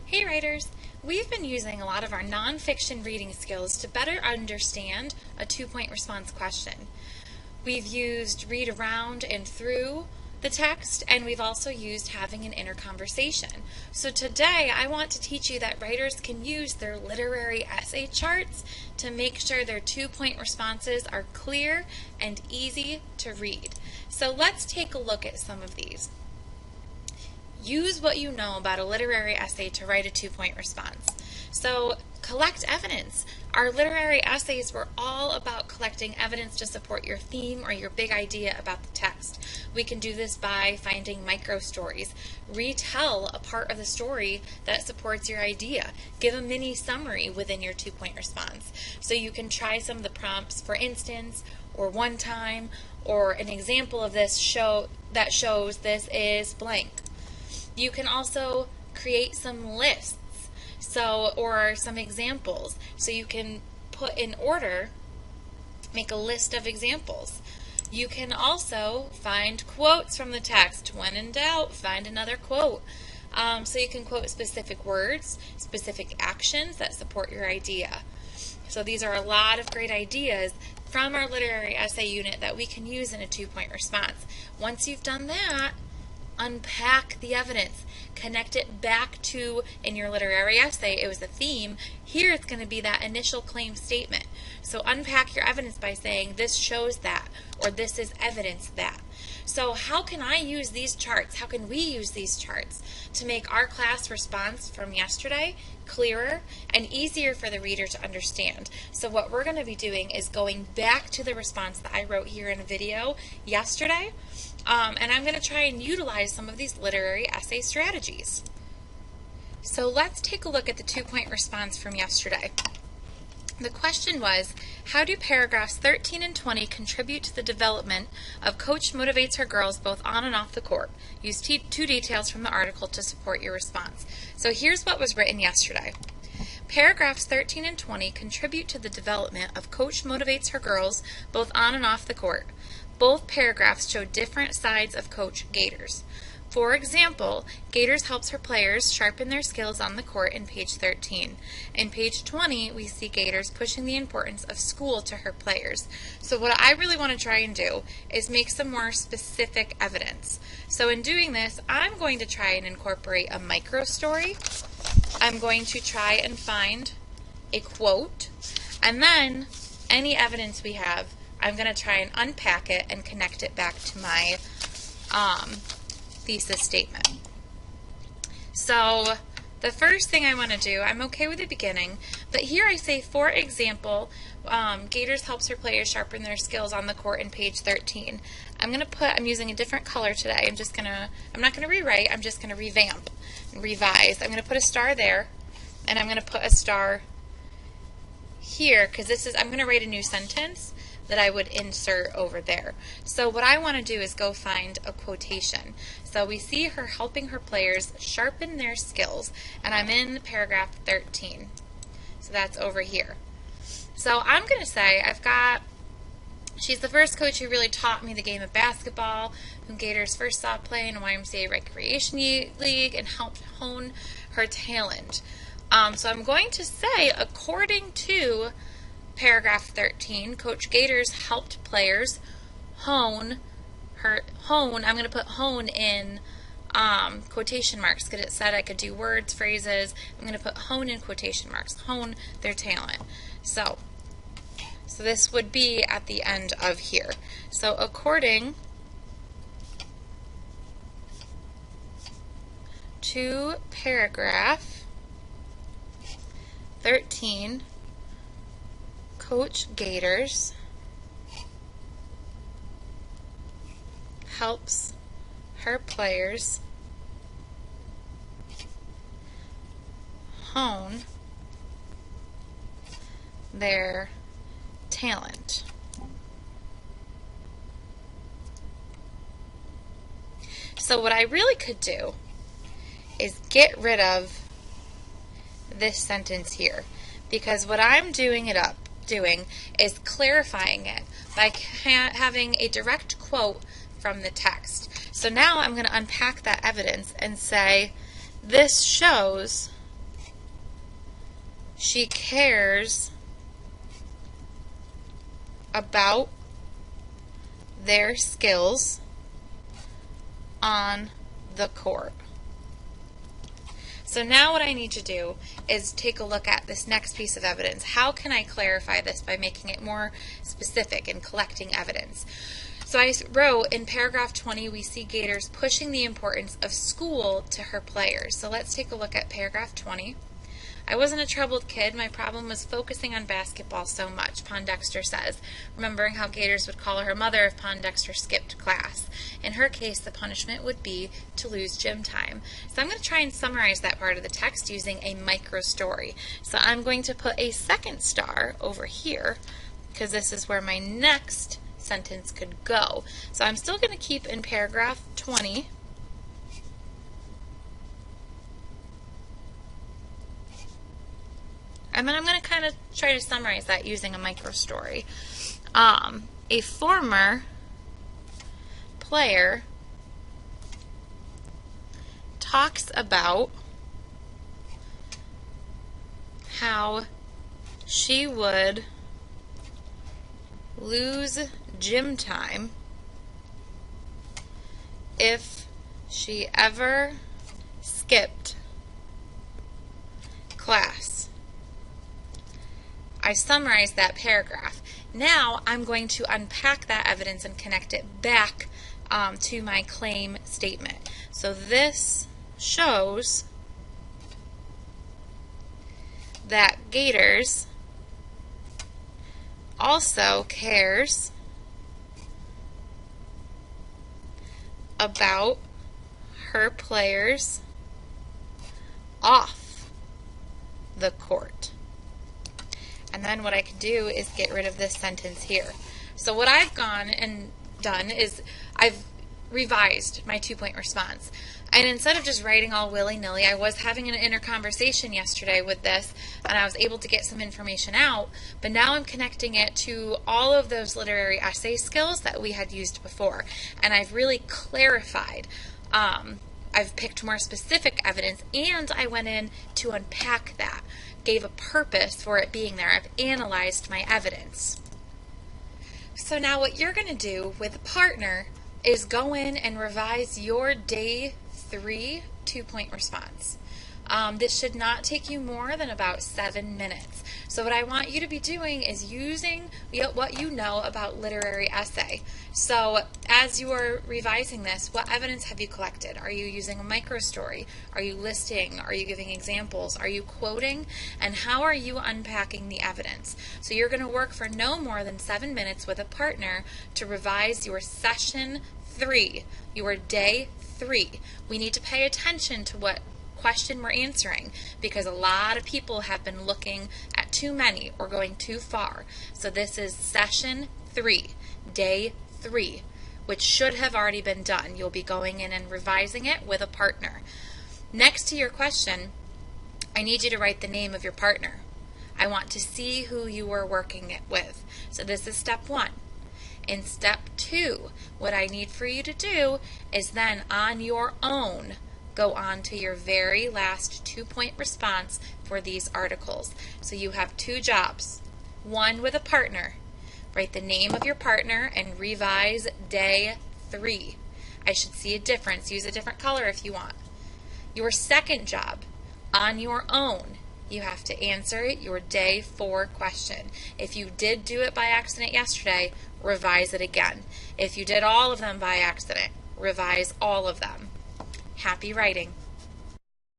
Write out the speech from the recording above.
Hey writers! We've been using a lot of our nonfiction reading skills to better understand a two-point response question. We've used read around and through the text, and we've also used having an inner conversation. So today I want to teach you that writers can use their literary essay charts to make sure their two-point responses are clear and easy to read. So let's take a look at some of these. Use what you know about a literary essay to write a two-point response. So collect evidence. Our literary essays were all about collecting evidence to support your theme or your big idea about the text. We can do this by finding micro stories. Retell a part of the story that supports your idea. Give a mini summary within your two-point response. So you can try some of the prompts, for instance, or one time, or an example of this that shows this is blank. You can also create some lists or some examples. So you can put in order, make a list of examples. You can also find quotes from the text. When in doubt, find another quote. So you can quote specific words, specific actions that support your idea. So these are a lot of great ideas from our literary essay unit that we can use in a two-point response. Once you've done that, unpack the evidence. Connect it back to, in your literary essay, it was a theme. Here it's going to be that initial claim statement. So unpack your evidence by saying, this shows that, or this is evidence that. So how can I use these charts? How can we use these charts to make our class response from yesterday clearer and easier for the reader to understand? So what we're going to be doing is going back to the response that I wrote here in a video yesterday, and I'm going to try and utilize some of these literary essay strategies. So let's take a look at the two-point response from yesterday. The question was, how do paragraphs 13 and 20 contribute to the development of Coach Motivates Her Girls both on and off the court? Use two details from the article to support your response. So here's what was written yesterday. Paragraphs 13 and 20 contribute to the development of Coach Motivates Her Girls both on and off the court. Both paragraphs show different sides of Coach Gators. For example, Gators helps her players sharpen their skills on the court in page 13. In page 20, we see Gators pushing the importance of school to her players. So what I really want to try and do is make some more specific evidence. So in doing this, I'm going to try and incorporate a micro story. I'm going to try and find a quote, and then any evidence we have, I'm going to try and unpack it and connect it back to my thesis statement. So the first thing I want to do, I'm okay with the beginning, but here I say, for example, Gators helps her players sharpen their skills on the court in page 13. I'm using a different color today. I'm not going to rewrite, I'm just going to revamp and revise. I'm going to put a star there, and I'm going to put a star here, because I'm going to write a new sentence that I would insert over there. So what I want to do is go find a quotation. So we see her helping her players sharpen their skills, and I'm in paragraph 13. So that's over here. So I'm going to say she's the first coach who really taught me the game of basketball, whom Gators first saw play in a YMCA Recreation League and helped hone her talent. So I'm going to say, according to paragraph 13, Coach Gators helped players hone. I'm going to put hone in quotation marks because it said I could do words, phrases. I'm going to put hone in quotation marks, hone their talent. So this would be at the end of here. So according to paragraph 13, Coach Gators helps her players hone their talent. So what I really could do is get rid of this sentence here, because what I'm doing is clarifying it by having a direct quote from the text. So now I'm going to unpack that evidence and say, this shows she cares about their skills on the court. So now what I need to do is take a look at this next piece of evidence. How can I clarify this by making it more specific and collecting evidence? So I wrote in paragraph 20, we see Gators pushing the importance of school to her players. So let's take a look at paragraph 20. I wasn't a troubled kid. My problem was focusing on basketball so much, Pondexter says, remembering how Gators would call her mother if Pondexter skipped class. In her case, the punishment would be to lose gym time. So I'm going to try and summarize that part of the text using a micro story. So I'm going to put a second star over here because this is where my next sentence could go. So I'm still going to keep in paragraph 20. And then I'm going to kind of try to summarize that using a micro story. A former player talks about how she would lose gym time if she ever skipped class. I summarized that paragraph. Now I'm going to unpack that evidence and connect it back to my claim statement. So this shows that Gators also cares about her players off the court. And then what I can do is get rid of this sentence here. So what I've gone and done is I've revised my 2-point response. And instead of just writing all willy-nilly, I was having an inner conversation yesterday with this, and I was able to get some information out, but now I'm connecting it to all of those literary essay skills that we had used before. And I've really clarified. I've picked more specific evidence, and I went in to unpack that, gave a purpose for it being there. I've analyzed my evidence. So now what you're going to do with a partner is go in and revise your day 3 2-point response. This should not take you more than about 7 minutes. So what I want you to be doing is using what you know about literary essay. So as you are revising this, what evidence have you collected? Are you using a micro story? Are you listing? Are you giving examples? Are you quoting? And how are you unpacking the evidence? So you're going to work for no more than 7 minutes with a partner to revise your session 3, your day 3. We need to pay attention to what question we're answering because a lot of people have been looking at too many or going too far. So this is session 3, day 3, which should have already been done. You'll be going in and revising it with a partner. Next to your question, I need you to write the name of your partner. I want to see who you were working it with. So this is step 1. In step 2, what I need for you to do is then on your own go on to your very last 2-point response for these articles. So you have 2 jobs. 1 with a partner. Write the name of your partner and revise day 3. I should see a difference. Use a different color if you want. Your second job, on your own, you have to answer your day 4 question. If you did do it by accident yesterday, revise it again. If you did all of them by accident, revise all of them. Happy writing.